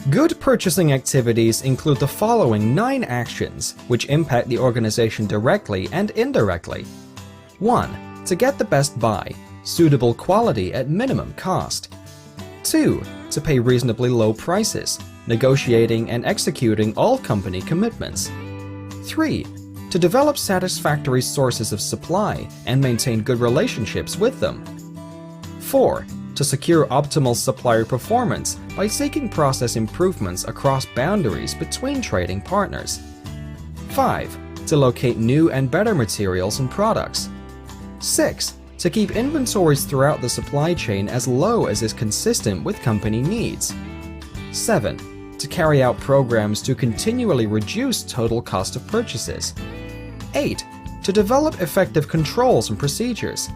Good purchasing activities include the following 9 actions, which impact the organization directly and indirectly. 1. To get the best buy, suitable quality at minimum cost. 2. To pay reasonably low prices, negotiating and executing all company commitments. 3. To develop satisfactory sources of supply and maintain good relationships with them. 4. To secure optimal supplier performance by seeking process improvements across boundaries between trading partners. 5. To locate new and better materials and products. 6. To keep inventories throughout the supply chain as low as is consistent with company needs. 7. To carry out programs to continually reduce total cost of purchases. 8. To develop effective controls and procedures.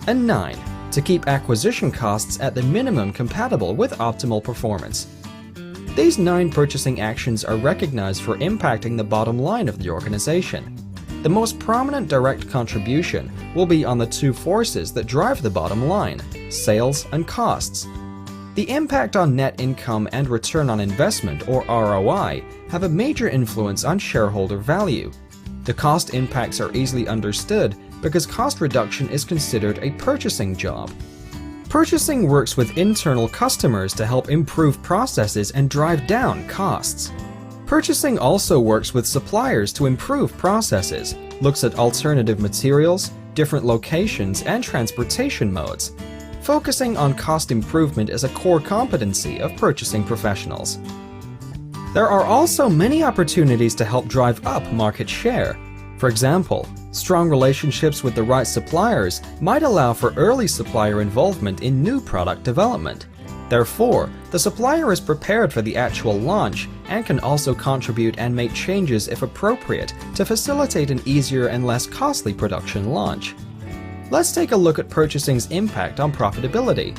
And 9. To keep acquisition costs at the minimum compatible with optimal performance. These 9 purchasing actions are recognized for impacting the bottom line of the organization. The most prominent direct contribution will be on the 2 forces that drive the bottom line, sales and costs. The impact on net income and return on investment, or ROI, have a major influence on shareholder value. The cost impacts are easily understood because cost reduction is considered a purchasing job. Purchasing works with internal customers to help improve processes and drive down costs. Purchasing also works with suppliers to improve processes, looks at alternative materials, different locations, and transportation modes. Focusing on cost improvement is a core competency of purchasing professionals. There are also many opportunities to help drive up market share. For example, strong relationships with the right suppliers might allow for early supplier involvement in new product development. Therefore, the supplier is prepared for the actual launch and can also contribute and make changes if appropriate to facilitate an easier and less costly production launch. Let's take a look at purchasing's impact on profitability.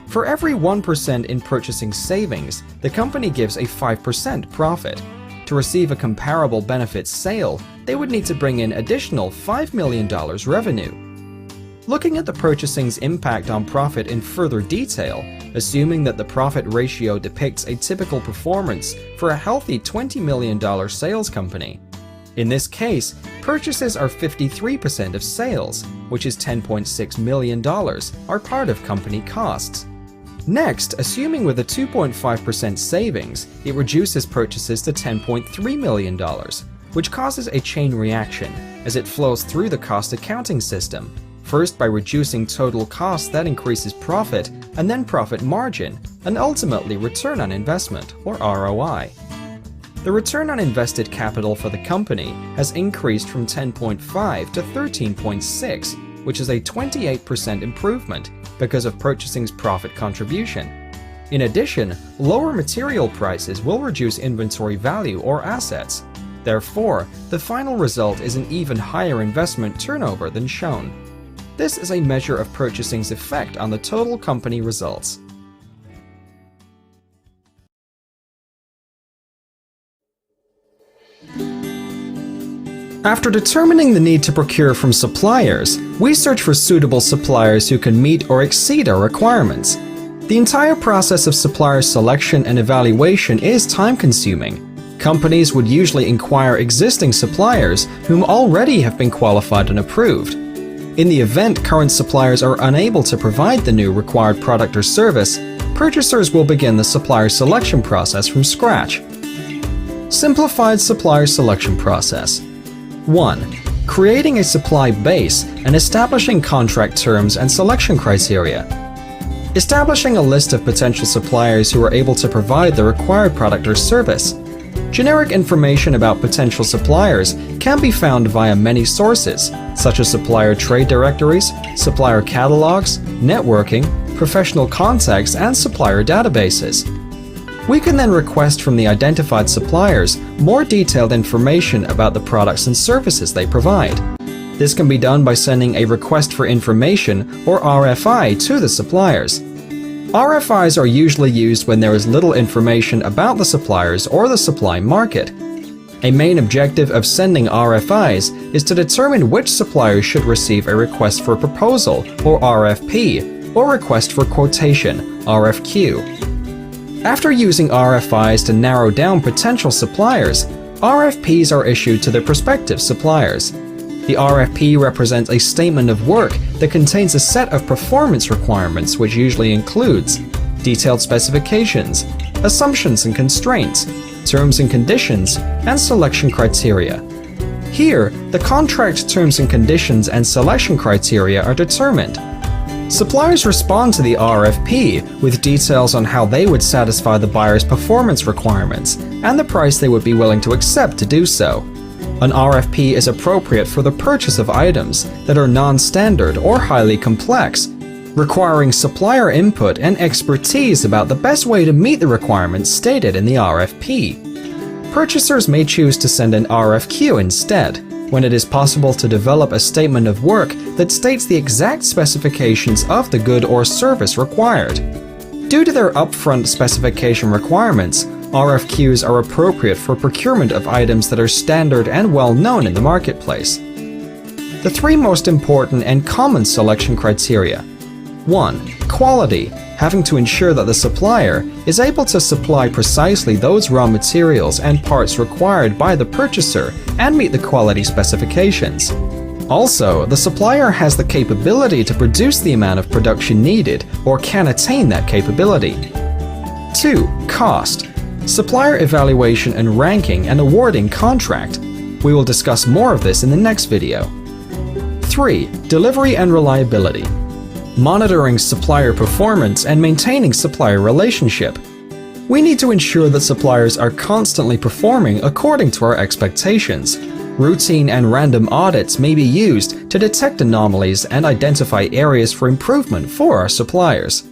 For every 1% in purchasing savings, the company gives a 5% profit. To receive a comparable benefits sale, they would need to bring in additional $5 million revenue. Looking at the purchasing's impact on profit in further detail, assuming that the profit ratio depicts a typical performance for a healthy $20 million sales company. In this case, purchases are 53% of sales, which is $10.6 million, are part of company costs. Next, assuming with a 2.5% savings, it reduces purchases to $10.3 million, which causes a chain reaction as it flows through the cost accounting system, first by reducing total cost that increases profit, and then profit margin, and ultimately return on investment, or ROI. The return on invested capital for the company has increased from 10.5 to 13.6, which is a 28% improvement because of purchasing's profit contribution. In addition, lower material prices will reduce inventory value or assets. Therefore, the final result is an even higher investment turnover than shown. This is a measure of purchasing's effect on the total company results. After determining the need to procure from suppliers, we search for suitable suppliers who can meet or exceed our requirements. The entire process of supplier selection and evaluation is time-consuming. Companies would usually inquire existing suppliers whom already have been qualified and approved. In the event current suppliers are unable to provide the new required product or service, purchasers will begin the supplier selection process from scratch. Simplified supplier selection process. 1. Creating a supply base and establishing contract terms and selection criteria. Establishing a list of potential suppliers who are able to provide the required product or service. Generic information about potential suppliers can be found via many sources, such as supplier trade directories, supplier catalogs, networking, professional contacts, and supplier databases. We can then request from the identified suppliers more detailed information about the products and services they provide. This can be done by sending a request for information, or RFI, to the suppliers. RFIs are usually used when there is little information about the suppliers or the supply market. A main objective of sending RFIs is to determine which suppliers should receive a request for proposal, or RFP, or request for quotation, RFQ. After using RFIs to narrow down potential suppliers, RFPs are issued to their prospective suppliers. The RFP represents a statement of work that contains a set of performance requirements, which usually includes detailed specifications, assumptions and constraints, terms and conditions, and selection criteria. Here, the contract terms and conditions and selection criteria are determined. Suppliers respond to the RFP with details on how they would satisfy the buyer's performance requirements and the price they would be willing to accept to do so. An RFP is appropriate for the purchase of items that are non-standard or highly complex, requiring supplier input and expertise about the best way to meet the requirements stated in the RFP. Purchasers may choose to send an RFQ instead, when it is possible to develop a statement of work that states the exact specifications of the good or service required. Due to their upfront specification requirements, RFQs are appropriate for procurement of items that are standard and well known in the marketplace. The three most important and common selection criteria. 1. Quality, having to ensure that the supplier is able to supply precisely those raw materials and parts required by the purchaser and meet the quality specifications. Also, the supplier has the capability to produce the amount of production needed or can attain that capability. 2. Cost. Supplier evaluation and ranking and awarding contract. We will discuss more of this in the next video. 3. Delivery and reliability. Monitoring supplier performance and maintaining supplier relationship. We need to ensure that suppliers are constantly performing according to our expectations. Routine and random audits may be used to detect anomalies and identify areas for improvement for our suppliers.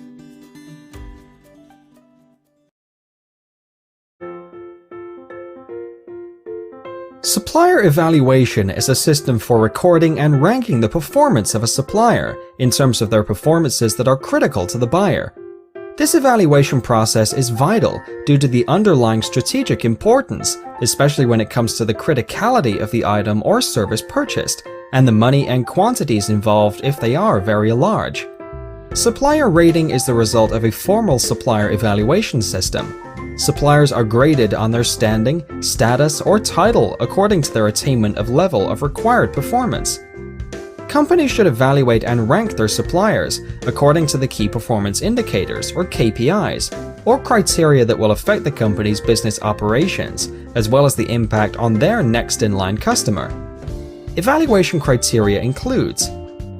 Supplier evaluation is a system for recording and ranking the performance of a supplier in terms of their performances that are critical to the buyer. This evaluation process is vital due to the underlying strategic importance, especially when it comes to the criticality of the item or service purchased, and the money and quantities involved if they are very large. Supplier rating is the result of a formal supplier evaluation system. Suppliers are graded on their standing, status, or title according to their attainment of level of required performance. Companies should evaluate and rank their suppliers according to the key performance indicators, or KPIs, or criteria that will affect the company's business operations, as well as the impact on their next-in-line customer. Evaluation criteria includes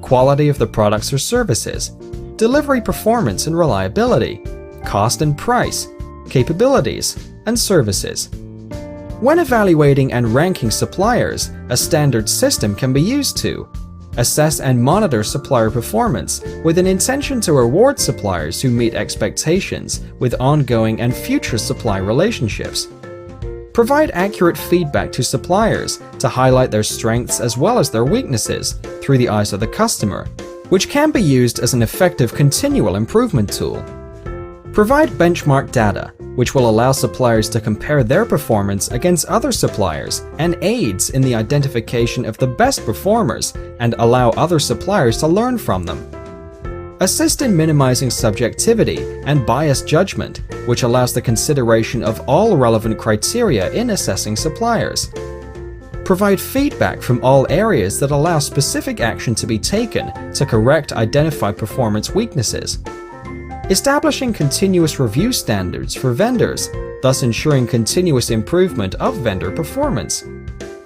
quality of the products or services, delivery performance and reliability, cost and price, capabilities, and services. When evaluating and ranking suppliers, a standard system can be used to assess and monitor supplier performance with an intention to reward suppliers who meet expectations with ongoing and future supply relationships. Provide accurate feedback to suppliers to highlight their strengths as well as their weaknesses through the eyes of the customer, which can be used as an effective continual improvement tool. Provide benchmark data, which will allow suppliers to compare their performance against other suppliers and aids in the identification of the best performers and allow other suppliers to learn from them. Assist in minimizing subjectivity and biased judgment, which allows the consideration of all relevant criteria in assessing suppliers. Provide feedback from all areas that allow specific action to be taken to correct identified performance weaknesses. Establishing continuous review standards for vendors, thus ensuring continuous improvement of vendor performance.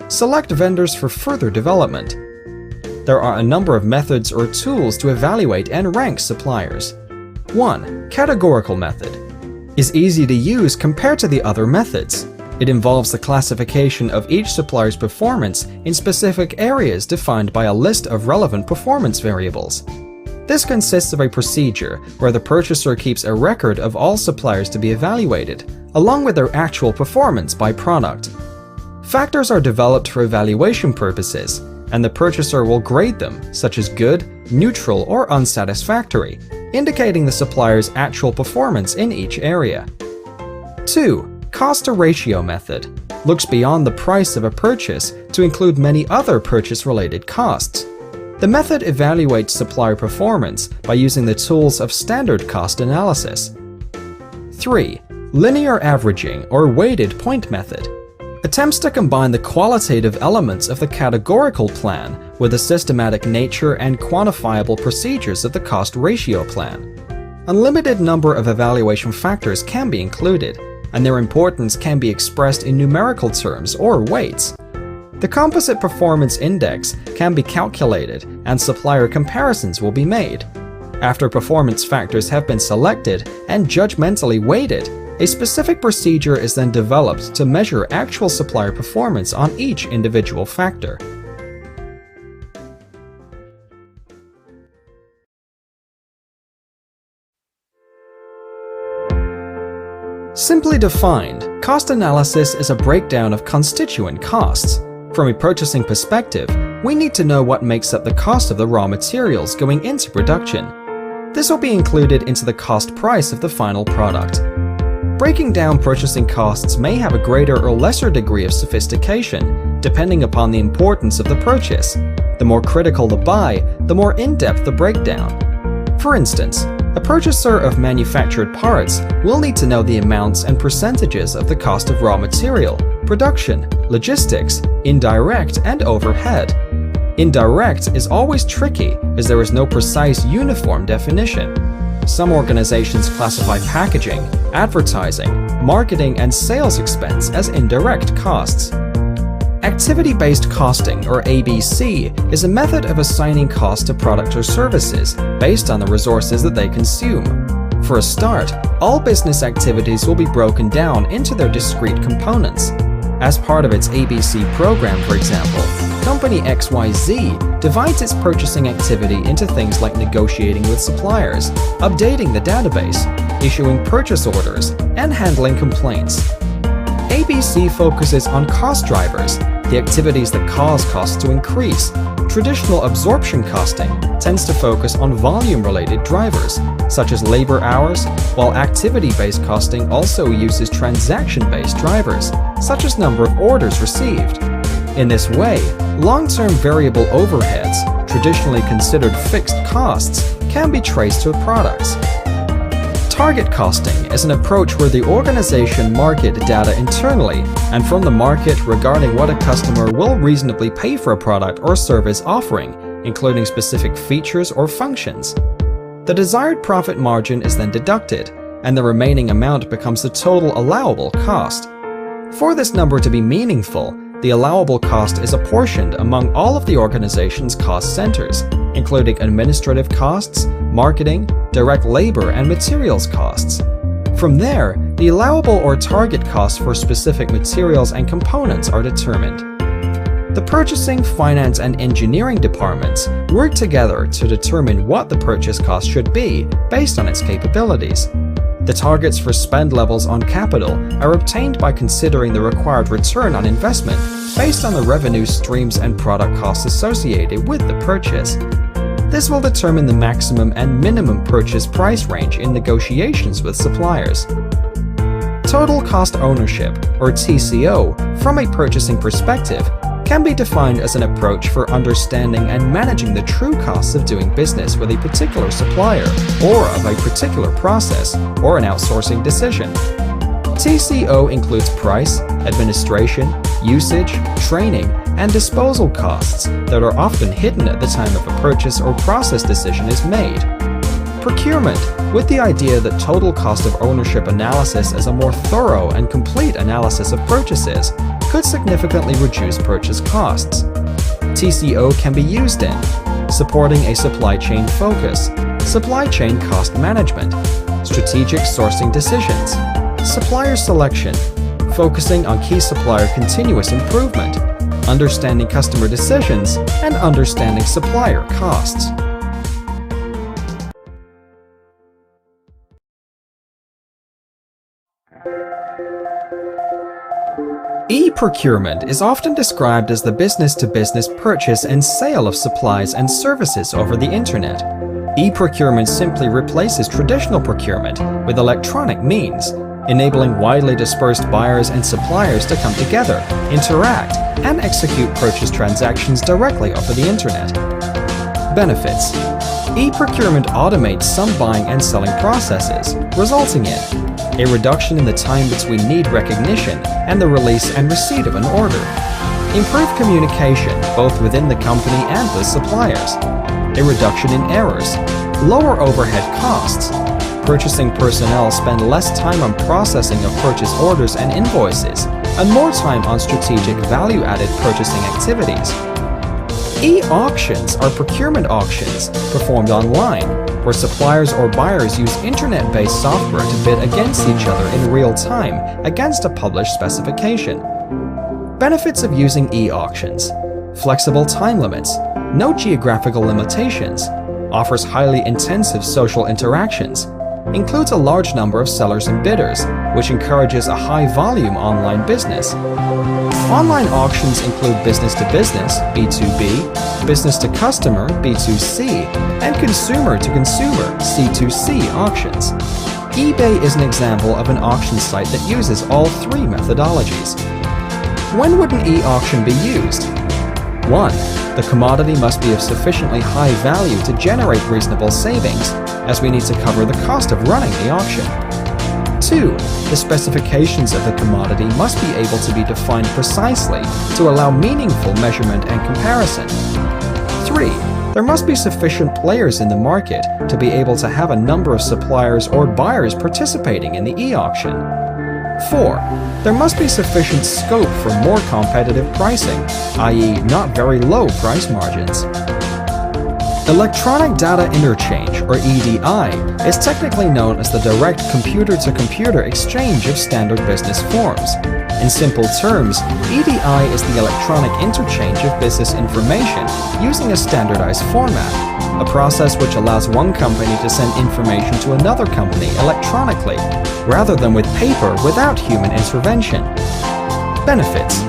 Select vendors for further development. There are a number of methods or tools to evaluate and rank suppliers. 1. Categorical method is easy to use compared to the other methods. It involves the classification of each supplier's performance in specific areas defined by a list of relevant performance variables. This consists of a procedure where the purchaser keeps a record of all suppliers to be evaluated, along with their actual performance by product. Factors are developed for evaluation purposes, and the purchaser will grade them, such as good, neutral, or unsatisfactory, indicating the supplier's actual performance in each area. 2. Cost-to-ratio method looks beyond the price of a purchase to include many other purchase-related costs. The method evaluates supplier performance by using the tools of standard cost analysis. 3. Linear averaging or weighted point method attempts to combine the qualitative elements of the categorical plan with the systematic nature and quantifiable procedures of the cost ratio plan. A limited number of evaluation factors can be included, and their importance can be expressed in numerical terms or weights. The composite performance index can be calculated and supplier comparisons will be made. After performance factors have been selected and judgmentally weighted, a specific procedure is then developed to measure actual supplier performance on each individual factor. Simply defined, cost analysis is a breakdown of constituent costs. From a purchasing perspective, we need to know what makes up the cost of the raw materials going into production. This will be included into the cost price of the final product. Breaking down purchasing costs may have a greater or lesser degree of sophistication, depending upon the importance of the purchase. The more critical the buy, the more in-depth the breakdown. For instance, a purchaser of manufactured parts will need to know the amounts and percentages of the cost of raw material, production, logistics, indirect, and overhead. Indirect is always tricky as there is no precise uniform definition. Some organizations classify packaging, advertising, marketing, and sales expense as indirect costs. Activity-based costing, or ABC, is a method of assigning cost to product or services based on the resources that they consume. For a start, all business activities will be broken down into their discrete components. As part of its ABC program, for example, Company XYZ divides its purchasing activity into things like negotiating with suppliers, updating the database, issuing purchase orders, and handling complaints. ABC focuses on cost drivers, the activities that cause costs to increase. Traditional absorption costing tends to focus on volume-related drivers, such as labor hours, while activity-based costing also uses transaction-based drivers, such as number of orders received. In this way, long-term variable overheads, traditionally considered fixed costs, can be traced to products. Target costing is an approach where the organization market data internally and from the market regarding what a customer will reasonably pay for a product or service offering, including specific features or functions. The desired profit margin is then deducted, and the remaining amount becomes the total allowable cost. For this number to be meaningful, the allowable cost is apportioned among all of the organization's cost centers, including administrative costs, marketing, direct labor, and materials costs. From there, the allowable or target costs for specific materials and components are determined. The purchasing, finance, and engineering departments work together to determine what the purchase cost should be based on its capabilities. The targets for spend levels on capital are obtained by considering the required return on investment based on the revenue streams and product costs associated with the purchase. This will determine the maximum and minimum purchase price range in negotiations with suppliers. Total cost ownership, or TCO, from a purchasing perspective, can be defined as an approach for understanding and managing the true costs of doing business with a particular supplier, or of a particular process, or an outsourcing decision. TCO includes price, administration, usage, training, and disposal costs that are often hidden at the time of a purchase or process decision is made. Procurement, with the idea that total cost of ownership analysis as a more thorough and complete analysis of purchases, could significantly reduce purchase costs. TCO can be used in supporting a supply chain focus, supply chain cost management, strategic sourcing decisions, supplier selection, focusing on key supplier continuous improvement, understanding customer decisions, and understanding supplier costs. E-procurement is often described as the business-to-business purchase and sale of supplies and services over the internet. E-procurement simply replaces traditional procurement with electronic means, enabling widely dispersed buyers and suppliers to come together, interact, and execute purchase transactions directly over the internet. Benefits: e-procurement automates some buying and selling processes, resulting in a reduction in the time between need recognition and the release and receipt of an order. Improved communication, both within the company and with suppliers. A reduction in errors. Lower overhead costs. Purchasing personnel spend less time on processing of purchase orders and invoices, and more time on strategic value-added purchasing activities. E-auctions are procurement auctions performed online, where suppliers or buyers use internet-based software to bid against each other in real time against a published specification. Benefits of using e-auctions: flexible time limits, no geographical limitations, offers highly intensive social interactions, includes a large number of sellers and bidders, which encourages a high-volume online business. Online auctions include business-to-business, B2B, business-to-customer, B2C, and consumer-to-consumer, C2C auctions. eBay is an example of an auction site that uses all three methodologies. When would an e-auction be used? 1. The commodity must be of sufficiently high value to generate reasonable savings, as we need to cover the cost of running the auction. 2. The specifications of the commodity must be able to be defined precisely to allow meaningful measurement and comparison. 3. There must be sufficient players in the market to be able to have a number of suppliers or buyers participating in the e-auction. 4. There must be sufficient scope for more competitive pricing, i.e., not very low price margins. Electronic Data Interchange, or EDI, is technically known as the direct computer-to-computer exchange of standard business forms. In simple terms, EDI is the electronic interchange of business information using a standardized format, a process which allows one company to send information to another company electronically, rather than with paper without human intervention. Benefits: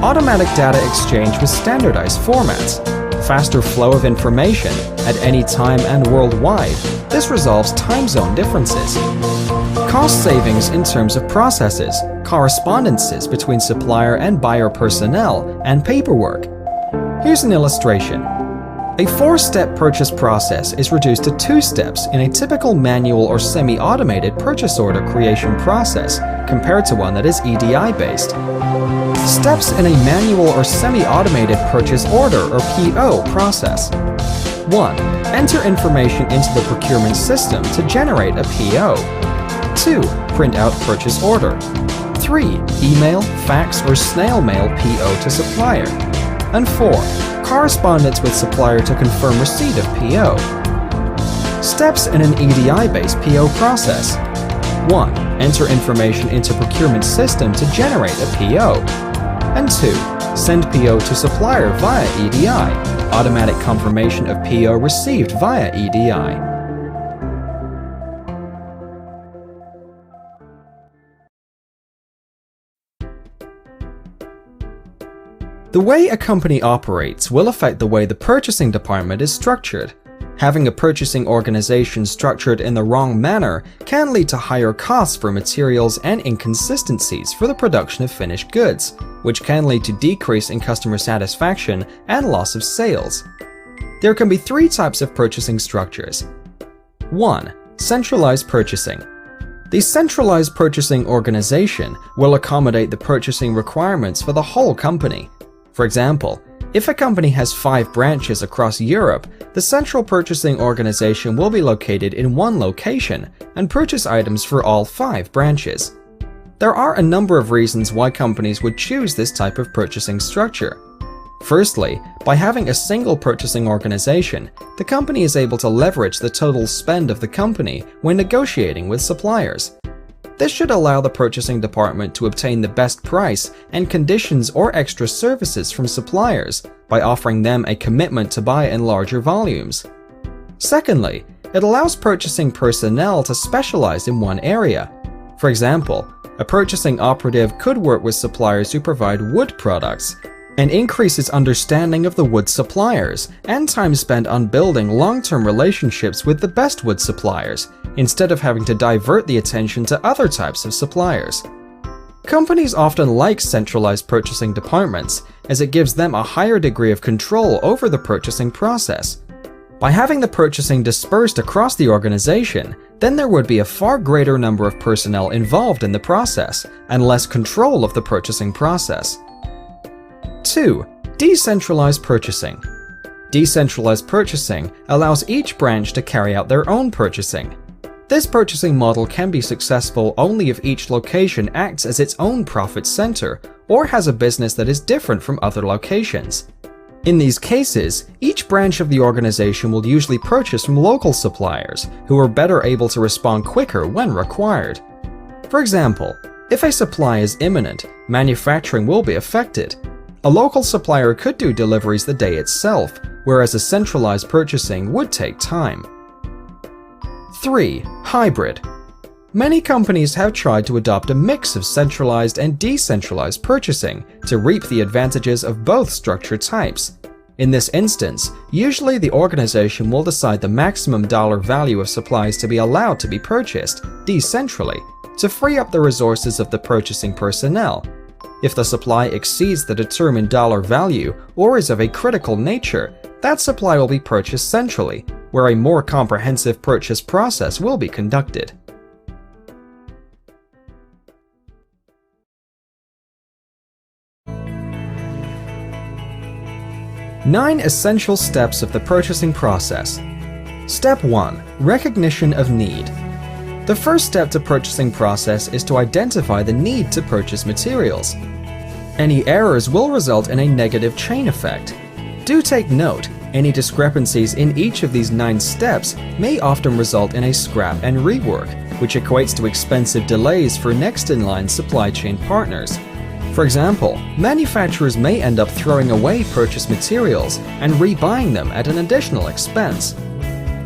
automatic data exchange with standardized formats, faster flow of information at any time and worldwide. This resolves time zone differences. Cost savings in terms of processes, correspondences between supplier and buyer personnel, and paperwork. Here's an illustration. A 4-step purchase process is reduced to 2 steps in a typical manual or semi-automated purchase order creation process compared to one that is EDI-based. Steps in a manual or semi-automated purchase order or PO process. 1. Enter information into the procurement system to generate a PO. 2. Print out purchase order. 3. Email, fax, or snail mail PO to supplier. And 4. Correspondence with supplier to confirm receipt of PO. Steps in an EDI-based PO process. 1. Enter information into procurement system to generate a PO. And 2. Send PO to supplier via EDI. Automatic confirmation of PO received via EDI. The way a company operates will affect the way the purchasing department is structured. Having a purchasing organization structured in the wrong manner can lead to higher costs for materials and inconsistencies for the production of finished goods, which can lead to decrease in customer satisfaction and loss of sales. There can be 3 types of purchasing structures. 1. Centralized purchasing. The centralized purchasing organization will accommodate the purchasing requirements for the whole company. For example, if a company has 5 branches across Europe, the central purchasing organization will be located in one location and purchase items for all 5 branches. There are a number of reasons why companies would choose this type of purchasing structure. Firstly, by having a single purchasing organization, the company is able to leverage the total spend of the company when negotiating with suppliers. This should allow the purchasing department to obtain the best price and conditions or extra services from suppliers by offering them a commitment to buy in larger volumes. Secondly, it allows purchasing personnel to specialize in one area. For example, a purchasing operative could work with suppliers who provide wood products, and increases understanding of the wood suppliers and time spent on building long-term relationships with the best wood suppliers, instead of having to divert the attention to other types of suppliers. Companies often like centralized purchasing departments, as it gives them a higher degree of control over the purchasing process. By having the purchasing dispersed across the organization, then there would be a far greater number of personnel involved in the process and less control of the purchasing process. 2. Decentralized purchasing. Decentralized purchasing allows each branch to carry out their own purchasing. This purchasing model can be successful only if each location acts as its own profit center or has a business that is different from other locations. In these cases, each branch of the organization will usually purchase from local suppliers who are better able to respond quicker when required. For example, if a supply is imminent, manufacturing will be affected. A local supplier could do deliveries the day itself, whereas a centralized purchasing would take time. 3. Hybrid. Many companies have tried to adopt a mix of centralized and decentralized purchasing to reap the advantages of both structure types. In this instance, usually the organization will decide the maximum dollar value of supplies to be allowed to be purchased decentrally to free up the resources of the purchasing personnel. If the supply exceeds the determined dollar value or is of a critical nature, that supply will be purchased centrally, where a more comprehensive purchase process will be conducted. Nine essential steps of the purchasing process. Step 1. Recognition of need. The first step to purchasing process is to identify the need to purchase materials. Any errors will result in a negative chain effect. Do take note, any discrepancies in each of these 9 steps may often result in a scrap and rework, which equates to expensive delays for next-in-line supply chain partners. For example, manufacturers may end up throwing away purchased materials and rebuying them at an additional expense.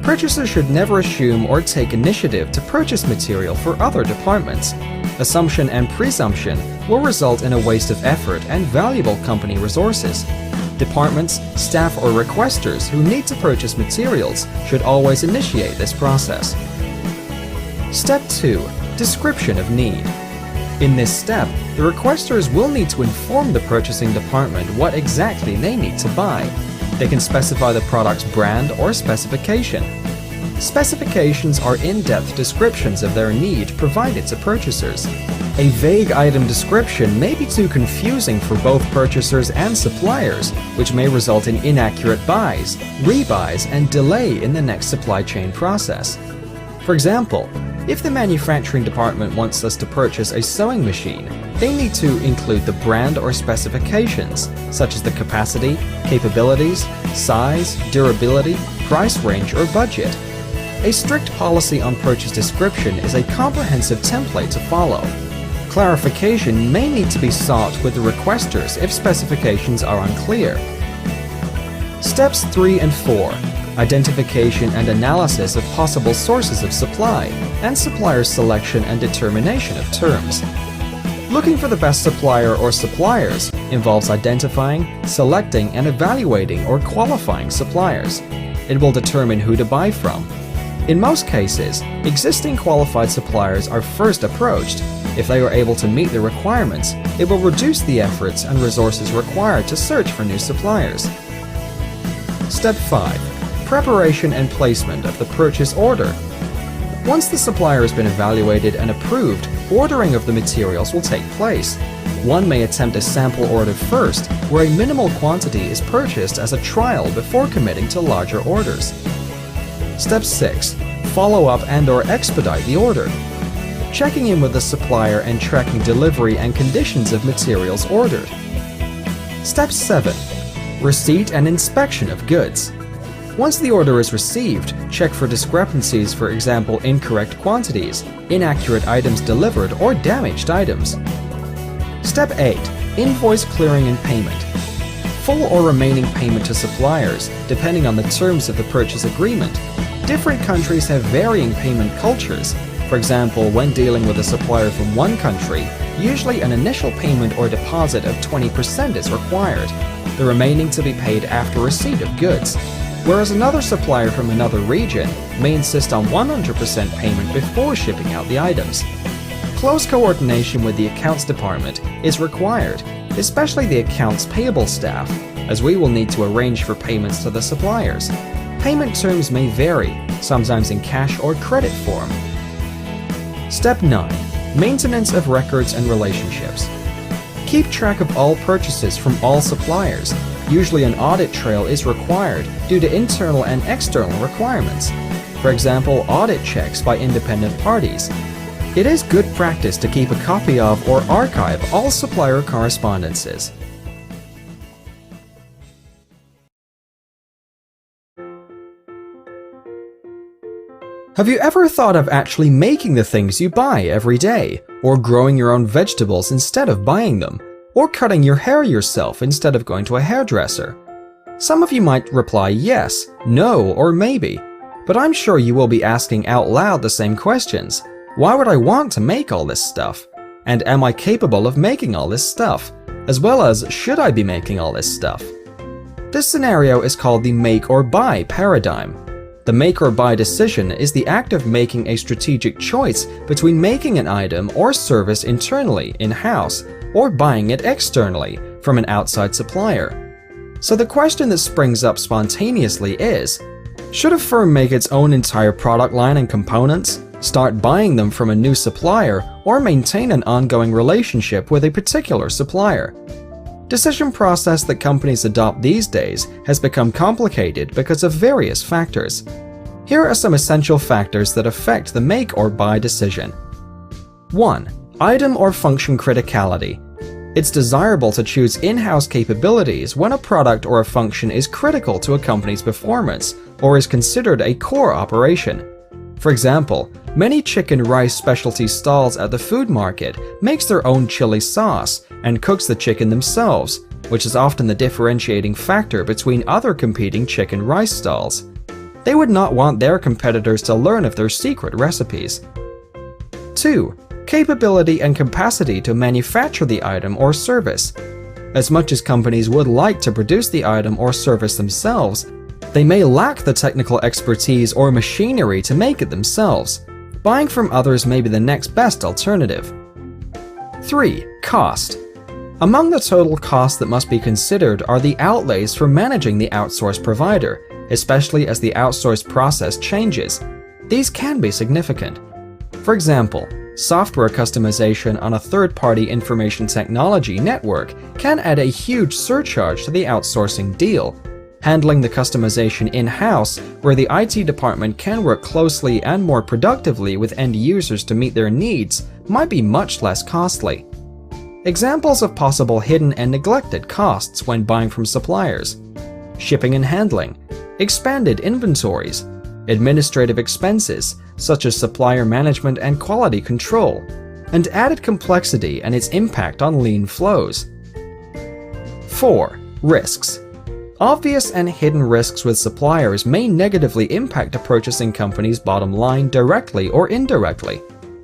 Purchasers should never assume or take initiative to purchase material for other departments. Assumption and presumption will result in a waste of effort and valuable company resources. Departments, staff, or requesters who need to purchase materials should always initiate this process. Step 2. Description of need. In this step, the requesters will need to inform the purchasing department what exactly they need to buy. They can specify the product's brand or specification. Specifications are in-depth descriptions of their need provided to purchasers. A vague item description may be too confusing for both purchasers and suppliers, which may result in inaccurate buys, rebuys, and delay in the next supply chain process. For example, if the manufacturing department wants us to purchase a sewing machine, they need to include the brand or specifications, such as the capacity, capabilities, size, durability, price range, or budget. A strict policy on purchase description is a comprehensive template to follow. Clarification may need to be sought with the requesters if specifications are unclear. Steps 3 and 4. Identification and analysis of possible sources of supply, and supplier selection and determination of terms. Looking for the best supplier or suppliers involves identifying, selecting, and evaluating or qualifying suppliers. It will determine who to buy from. In most cases, existing qualified suppliers are first approached. If they are able to meet the requirements, it will reduce the efforts and resources required to search for new suppliers. Step 5. Preparation and placement of the purchase order. Once the supplier has been evaluated and approved, ordering of the materials will take place. One may attempt a sample order first, where a minimal quantity is purchased as a trial before committing to larger orders. Step 6. Follow up and/or expedite the order. Checking in with the supplier and tracking delivery and conditions of materials ordered. Step 7. Receipt and inspection of goods. Once the order is received, check for discrepancies, for example, incorrect quantities, inaccurate items delivered, or damaged items. Step 8. Invoice clearing and payment. Full or remaining payment to suppliers, depending on the terms of the purchase agreement. Different countries have varying payment cultures. For example, when dealing with a supplier from one country, usually an initial payment or deposit of 20% is required, the remaining to be paid after receipt of goods. Whereas another supplier from another region may insist on 100% payment before shipping out the items. Close coordination with the accounts department is required, especially the accounts payable staff, as we will need to arrange for payments to the suppliers. Payment terms may vary, sometimes in cash or credit form. Step 9. Maintenance of records and relationships. Keep track of all purchases from all suppliers. Usually an audit trail is required due to internal and external requirements. For example, audit checks by independent parties. It is good practice to keep a copy of or archive all supplier correspondences. Have you ever thought of actually making the things you buy every day, or growing your own vegetables instead of buying them, or cutting your hair yourself instead of going to a hairdresser? Some of you might reply yes, no, or maybe, but I'm sure you will be asking out loud the same questions. Why would I want to make all this stuff? And am I capable of making all this stuff? As well as, should I be making all this stuff? This scenario is called the make or buy paradigm. The make or buy decision is the act of making a strategic choice between making an item or service internally, in-house, or buying it externally from an outside supplier. So the question that springs up spontaneously is, should a firm make its own entire product line and components, start buying them from a new supplier, or maintain an ongoing relationship with a particular supplier? Decision process that companies adopt these days has become complicated because of various factors. Here are some essential factors that affect the make or buy decision. 1. Item or function criticality. It's desirable to choose in-house capabilities when a product or a function is critical to a company's performance or is considered a core operation. For example, many chicken rice specialty stalls at the food market makes their own chili sauce and cooks the chicken themselves, which is often the differentiating factor between other competing chicken rice stalls. They would not want their competitors to learn of their secret recipes. 2. Capability and capacity to manufacture the item or service. As much as companies would like to produce the item or service themselves, they may lack the technical expertise or machinery to make it themselves. Buying from others may be the next best alternative. 3. Cost. Among the total costs that must be considered are the outlays for managing the outsourced provider, especially as the outsourced process changes. These can be significant. For example, software customization on a third-party information technology network can add a huge surcharge to the outsourcing deal. Handling the customization in-house, where the IT department can work closely and more productively with end users to meet their needs, might be much less costly. Examples of possible hidden and neglected costs when buying from suppliers: shipping and handling, expanded inventories, administrative expenses such as supplier management and quality control, and added complexity and its impact on lean flows. 4. Risks. Obvious and hidden risks with suppliers may negatively impact a purchasing company's bottom line directly or indirectly.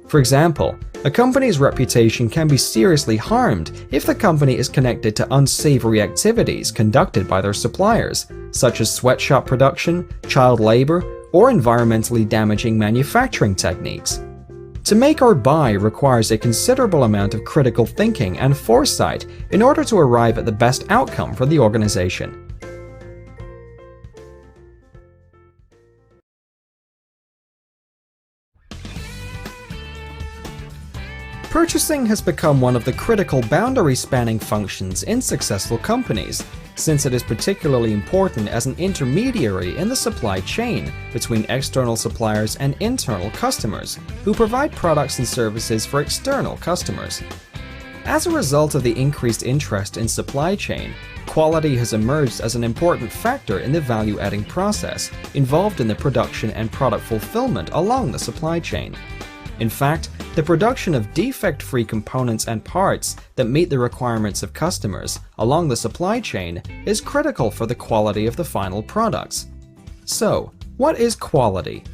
For example, a company's reputation can be seriously harmed if the company is connected to unsavory activities conducted by their suppliers, such as sweatshop production, child labor, or environmentally damaging manufacturing techniques. To make or buy requires a considerable amount of critical thinking and foresight in order to arrive at the best outcome for the organization. Purchasing has become one of the critical boundary-spanning functions in successful companies, since it is particularly important as an intermediary in the supply chain between external suppliers and internal customers, who provide products and services for external customers. As a result of the increased interest in supply chain, quality has emerged as an important factor in the value-adding process involved in the production and product fulfillment along the supply chain. In fact, the production of defect-free components and parts that meet the requirements of customers along the supply chain is critical for the quality of the final products. So, what is quality?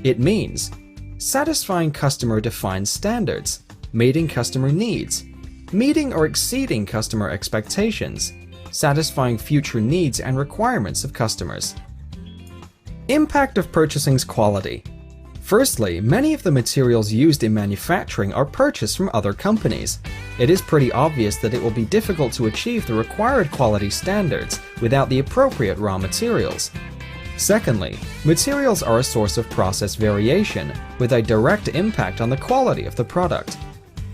It means satisfying customer-defined standards, meeting customer needs, meeting or exceeding customer expectations, satisfying future needs and requirements of customers. Impact of purchasing's quality. Firstly, many of the materials used in manufacturing are purchased from other companies. It is pretty obvious that it will be difficult to achieve the required quality standards without the appropriate raw materials. Secondly, materials are a source of process variation with a direct impact on the quality of the product.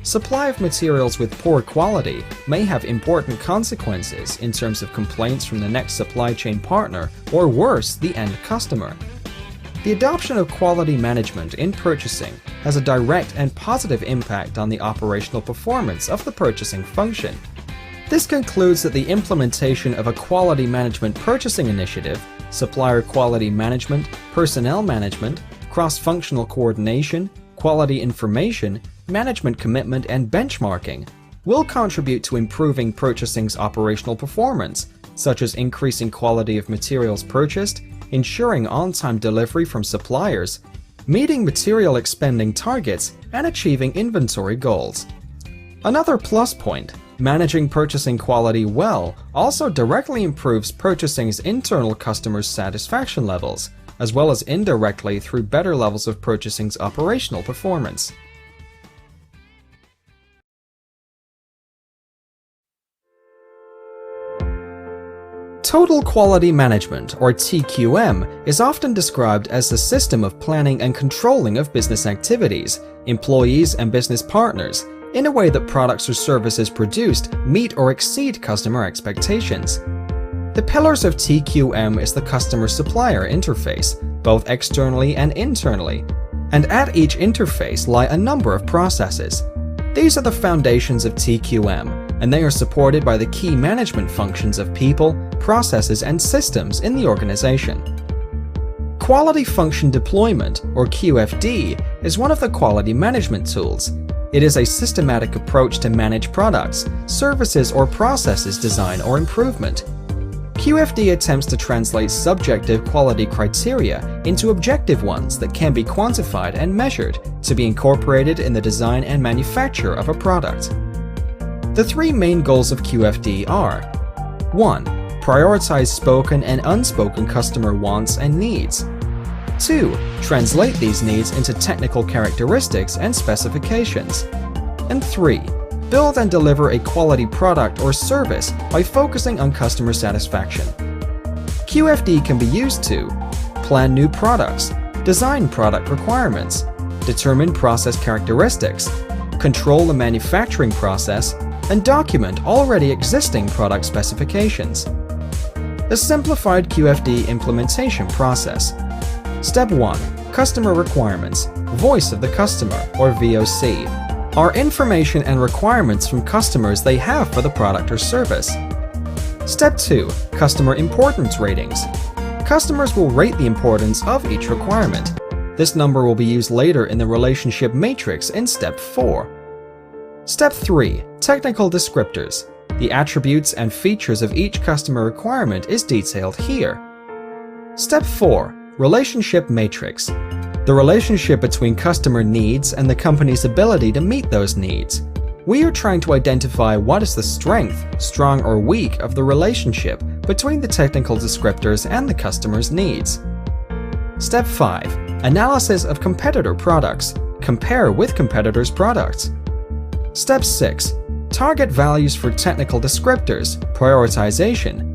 Supply of materials with poor quality may have important consequences in terms of complaints from the next supply chain partner, or worse, the end customer. The adoption of quality management in purchasing has a direct and positive impact on the operational performance of the purchasing function. This concludes that the implementation of a quality management purchasing initiative, supplier quality management, personnel management, cross-functional coordination, quality information, management commitment, and benchmarking will contribute to improving purchasing's operational performance, such as increasing quality of materials purchased, ensuring on-time delivery from suppliers, meeting material expending targets, and achieving inventory goals. Another plus point, managing purchasing quality well also directly improves purchasing's internal customers' satisfaction levels, as well as indirectly through better levels of purchasing's operational performance. Total Quality Management, or TQM, is often described as the system of planning and controlling of business activities, employees, and business partners in a way that products or services produced meet or exceed customer expectations. The pillars of TQM is the customer-supplier interface, both externally and internally, and at each interface lie a number of processes. These are the foundations of TQM, and they are supported by the key management functions of people, processes, and systems in the organization. Quality Function Deployment, or QFD, is one of the quality management tools. It is a systematic approach to manage products, services, or processes design or improvement. QFD attempts to translate subjective quality criteria into objective ones that can be quantified and measured to be incorporated in the design and manufacture of a product. The three main goals of QFD are: 1. Prioritize spoken and unspoken customer wants and needs. 2. Translate these needs into technical characteristics and specifications. And 3. Build and deliver a quality product or service by focusing on customer satisfaction. QFD can be used to plan new products, design product requirements, determine process characteristics, control the manufacturing process, and document already existing product specifications. A simplified QFD implementation process. Step 1. Customer Requirements, Voice of the Customer, or VOC, are information and requirements from customers they have for the product or service. Step 2. Customer Importance Ratings. Customers will rate the importance of each requirement. This number will be used later in the relationship matrix in Step 4. Step 3. Technical Descriptors. The attributes and features of each customer requirement is detailed here. Step 4. Relationship Matrix. The relationship between customer needs and the company's ability to meet those needs. We are trying to identify what is the strength, strong or weak, of the relationship between the technical descriptors and the customer's needs. Step 5. Analysis of competitor products. Compare with competitors' products. Step 6. Target values for technical descriptors. Prioritization.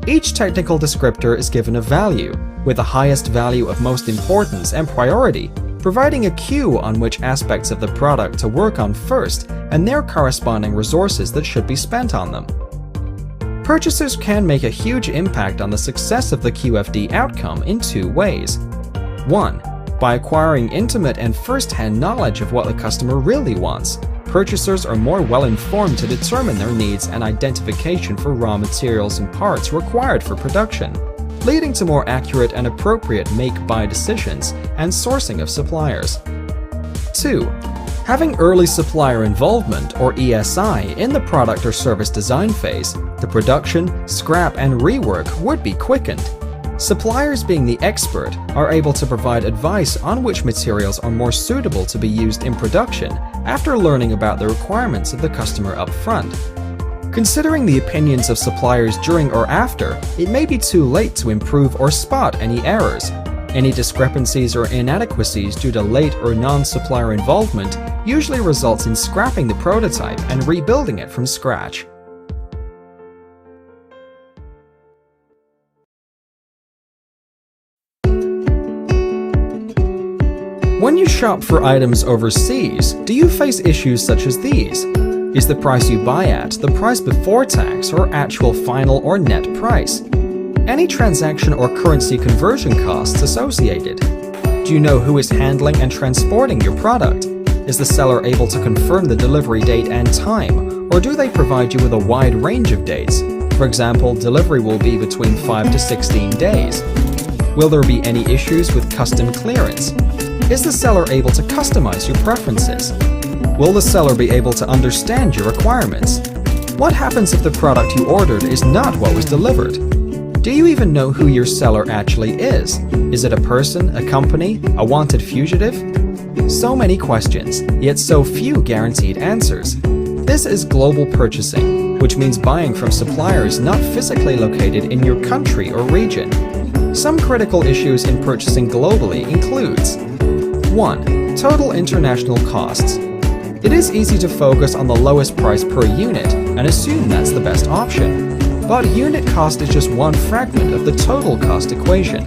Each technical descriptor is given a value, with the highest value of most importance and priority, providing a cue on which aspects of the product to work on first and their corresponding resources that should be spent on them. Purchasers can make a huge impact on the success of the QFD outcome in two ways. 1. By acquiring intimate and first-hand knowledge of what the customer really wants, purchasers are more well-informed to determine their needs and identification for raw materials and parts required for production, leading to more accurate and appropriate make-buy decisions and sourcing of suppliers. 2. Having early supplier involvement, or ESI, in the product or service design phase, the production, scrap, and rework would be quickened. Suppliers, being the expert, are able to provide advice on which materials are more suitable to be used in production after learning about the requirements of the customer up front. Considering the opinions of suppliers during or after, it may be too late to improve or spot any errors. Any discrepancies or inadequacies due to late or non-supplier involvement usually results in scrapping the prototype and rebuilding it from scratch. When you shop for items overseas, do you face issues such as these? Is the price you buy at the price before tax or actual final or net price? Any transaction or currency conversion costs associated? Do you know who is handling and transporting your product? Is the seller able to confirm the delivery date and time, or do they provide you with a wide range of dates? For example, delivery will be between 5 to 16 days. Will there be any issues with custom clearance? Is the seller able to customize your preferences? Will the seller be able to understand your requirements? What happens if the product you ordered is not what was delivered? Do you even know who your seller actually is? Is it a person, a company, a wanted fugitive? So many questions, yet so few guaranteed answers. This is global purchasing, which means buying from suppliers not physically located in your country or region. Some critical issues in purchasing globally includes 1. Total international costs. It is easy to focus on the lowest price per unit and assume that's the best option. But unit cost is just one fragment of the total cost equation.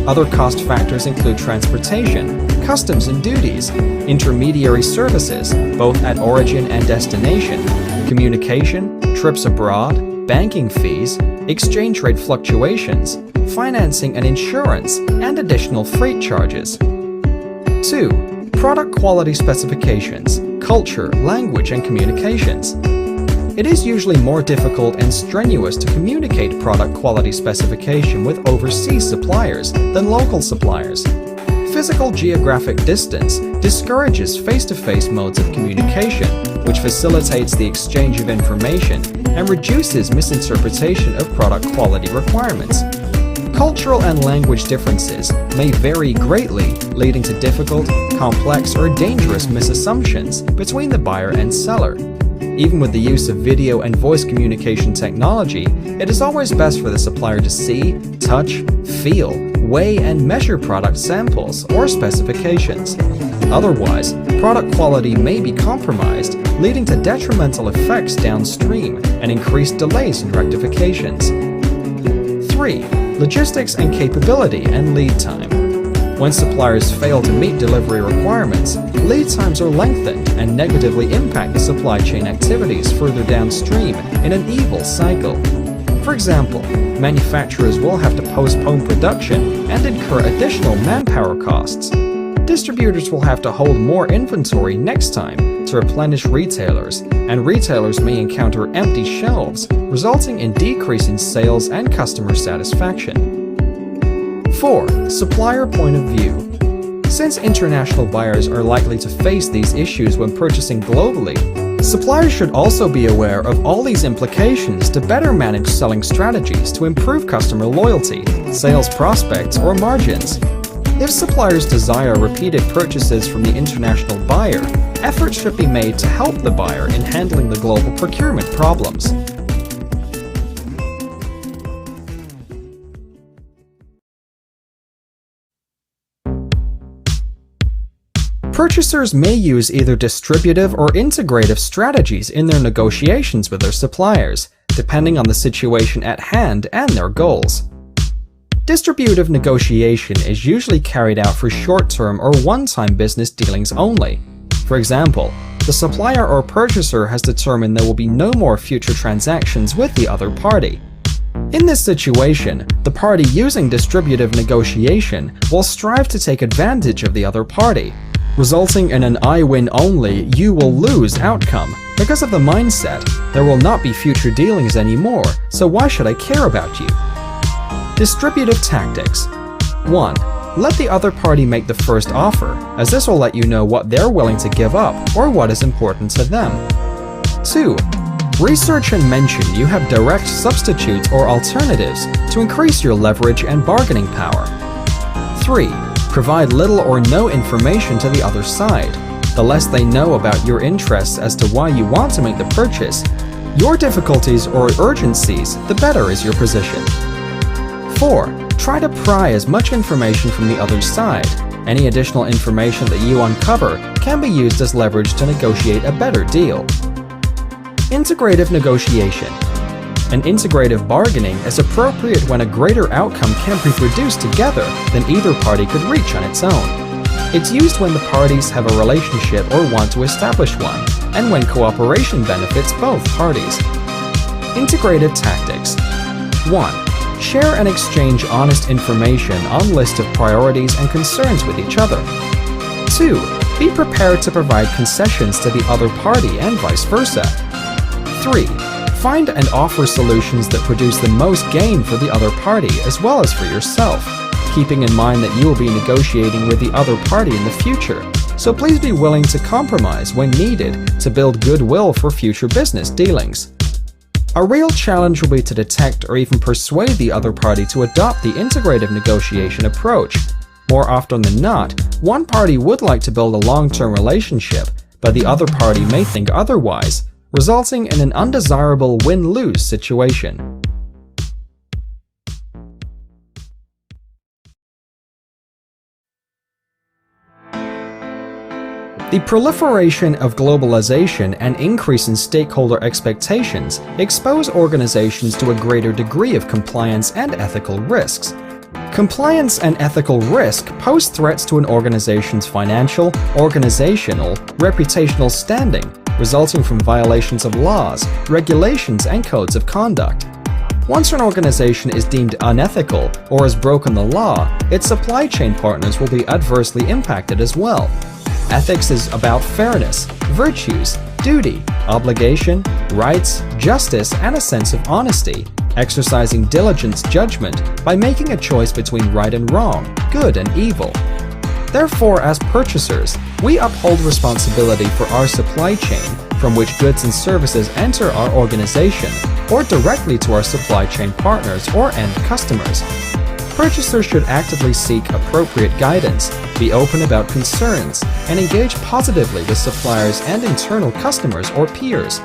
Other cost factors include transportation, customs and duties, intermediary services, both at origin and destination, communication, trips abroad, banking fees, exchange rate fluctuations, financing and insurance, and additional freight charges. 2. Product quality specifications, culture, language, and communications. It is usually more difficult and strenuous to communicate product quality specification with overseas suppliers than local suppliers. Physical geographic distance discourages face-to-face modes of communication, which facilitates the exchange of information and reduces misinterpretation of product quality requirements. Cultural and language differences may vary greatly, leading to difficult, complex, or dangerous misassumptions between the buyer and seller. Even with the use of video and voice communication technology, it is always best for the supplier to see, touch, feel, weigh, and measure product samples or specifications. Otherwise, product quality may be compromised, leading to detrimental effects downstream and increased delays in rectifications. 3. Logistics and capability and lead time. When suppliers fail to meet delivery requirements, lead times are lengthened and negatively impact the supply chain activities further downstream in an evil cycle. For example, manufacturers will have to postpone production and incur additional manpower costs. Distributors will have to hold more inventory next time to replenish retailers, and retailers may encounter empty shelves, resulting in decrease in sales and customer satisfaction. 4. Supplier point of view. Since international buyers are likely to face these issues when purchasing globally, suppliers should also be aware of all these implications to better manage selling strategies to improve customer loyalty, sales prospects, or margins. If suppliers desire repeated purchases from the international buyer, efforts should be made to help the buyer in handling the global procurement problems. Purchasers may use either distributive or integrative strategies in their negotiations with their suppliers, depending on the situation at hand and their goals. Distributive negotiation is usually carried out for short-term or one-time business dealings only. For example, the supplier or purchaser has determined there will be no more future transactions with the other party. In this situation, the party using distributive negotiation will strive to take advantage of the other party, resulting in an I win only, you will lose outcome. Because of the mindset, there will not be future dealings anymore, so why should I care about you? Distributive tactics. 1. Let the other party make the first offer, as this will let you know what they're willing to give up or what is important to them. 2. Research and mention you have direct substitutes or alternatives to increase your leverage and bargaining power. 3. Provide little or no information to the other side. The less they know about your interests as to why you want to make the purchase, your difficulties or urgencies, the better is your position. 4. Try to pry as much information from the other side. Any additional information that you uncover can be used as leverage to negotiate a better deal. Integrative negotiation. An integrative bargaining is appropriate when a greater outcome can be produced together than either party could reach on its own. It's used when the parties have a relationship or want to establish one, and when cooperation benefits both parties. Integrated tactics. 1. Share and exchange honest information on list of priorities and concerns with each other. 2. Be prepared to provide concessions to the other party and vice versa. 3. Find and offer solutions that produce the most gain for the other party as well as for yourself, keeping in mind that you will be negotiating with the other party in the future, so please be willing to compromise when needed to build goodwill for future business dealings. A real challenge will be to detect or even persuade the other party to adopt the integrative negotiation approach. More often than not, one party would like to build a long-term relationship, but the other party may think otherwise, resulting in an undesirable win-lose situation. The proliferation of globalization and increase in stakeholder expectations expose organizations to a greater degree of compliance and ethical risks. Compliance and ethical risk pose threats to an organization's financial, organizational, reputational standing, resulting from violations of laws, regulations, and codes of conduct. Once an organization is deemed unethical or has broken the law, its supply chain partners will be adversely impacted as well. Ethics is about fairness, virtues, duty, obligation, rights, justice, and a sense of honesty, exercising diligent judgment by making a choice between right and wrong, good and evil. Therefore, as purchasers, we uphold responsibility for our supply chain from which goods and services enter our organization, or directly to our supply chain partners or end customers. Purchasers should actively seek appropriate guidance, be open about concerns, and engage positively with suppliers and internal customers or peers.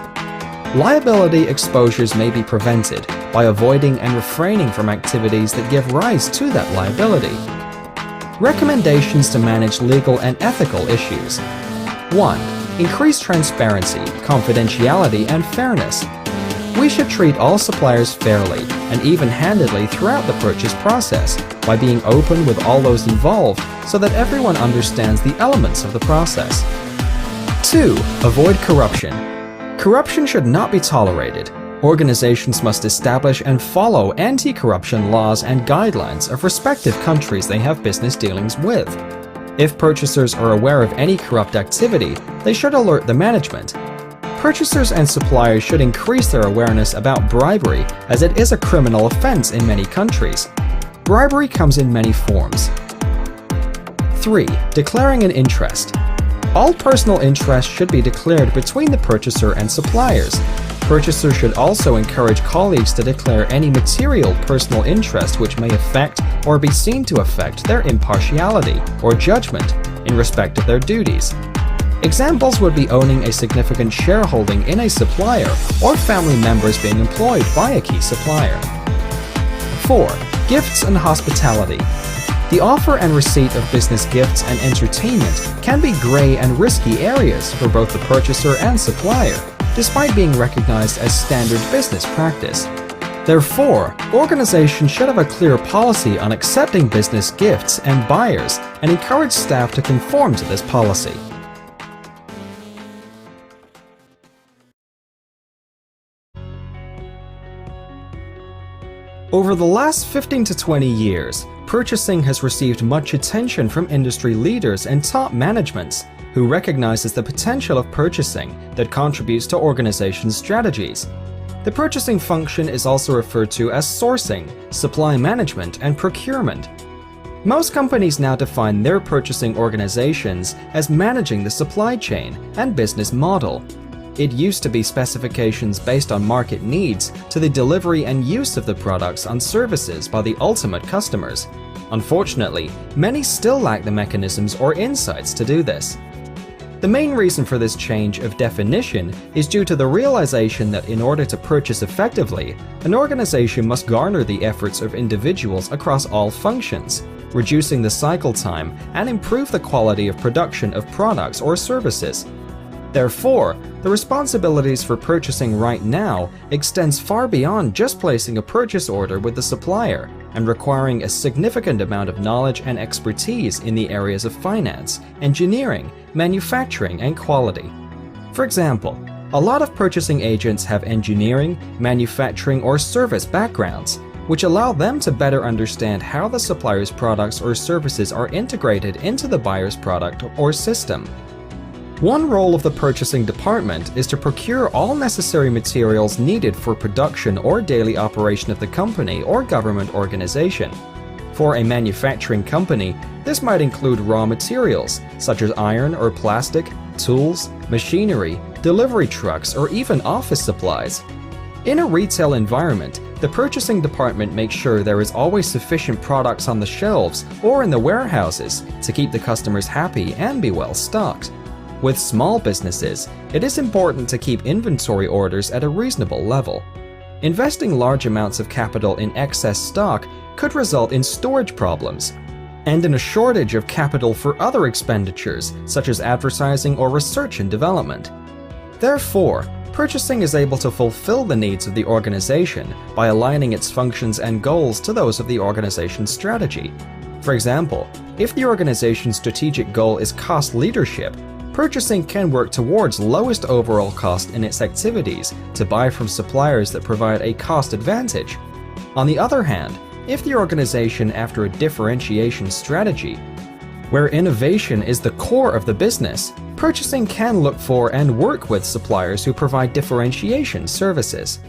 Liability exposures may be prevented by avoiding and refraining from activities that give rise to that liability. Recommendations to manage legal and ethical issues. 1. Increase transparency, confidentiality, and fairness. We should treat all suppliers fairly and even-handedly throughout the purchase process by being open with all those involved so that everyone understands the elements of the process. 2. Avoid corruption. Corruption should not be tolerated. Organizations must establish and follow anti-corruption laws and guidelines of respective countries they have business dealings with. If purchasers are aware of any corrupt activity, they should alert the management. Purchasers and suppliers should increase their awareness about bribery, as it is a criminal offense in many countries. Bribery comes in many forms. 3. Declaring an interest. All personal interests should be declared between the purchaser and suppliers. Purchasers should also encourage colleagues to declare any material personal interest which may affect or be seen to affect their impartiality or judgment in respect of their duties. Examples would be owning a significant shareholding in a supplier or family members being employed by a key supplier. 4. Gifts and hospitality. The offer and receipt of business gifts and entertainment can be gray and risky areas for both the purchaser and supplier, despite being recognized as standard business practice. Therefore, organizations should have a clear policy on accepting business gifts and buyers and encourage staff to conform to this policy. Over the last 15 to 20 years, purchasing has received much attention from industry leaders and top managements who recognizes the potential of purchasing that contributes to organizations' strategies. The purchasing function is also referred to as sourcing, supply management, and procurement. Most companies now define their purchasing organizations as managing the supply chain and business model. It used to be specifications based on market needs to the delivery and use of the products and services by the ultimate customers. Unfortunately, many still lack the mechanisms or insights to do this. The main reason for this change of definition is due to the realization that in order to purchase effectively, an organization must garner the efforts of individuals across all functions, reducing the cycle time and improve the quality of production of products or services. Therefore, the responsibilities for purchasing right now extends far beyond just placing a purchase order with the supplier and requiring a significant amount of knowledge and expertise in the areas of finance, engineering, manufacturing, and quality. For example, a lot of purchasing agents have engineering, manufacturing, or service backgrounds, which allow them to better understand how the supplier's products or services are integrated into the buyer's product or system. One role of the purchasing department is to procure all necessary materials needed for production or daily operation of the company or government organization. For a manufacturing company, this might include raw materials such as iron or plastic, tools, machinery, delivery trucks, or even office supplies. In a retail environment, the purchasing department makes sure there is always sufficient products on the shelves or in the warehouses to keep the customers happy and be well stocked. With small businesses, it is important to keep inventory orders at a reasonable level. Investing large amounts of capital in excess stock could result in storage problems and in a shortage of capital for other expenditures such as advertising or research and development. Therefore, purchasing is able to fulfill the needs of the organization by aligning its functions and goals to those of the organization's strategy. For example, if the organization's strategic goal is cost leadership, purchasing can work towards lowest overall cost in its activities to buy from suppliers that provide a cost advantage. On the other hand, if the organization after a differentiation strategy, where innovation is the core of the business, purchasing can look for and work with suppliers who provide differentiation services.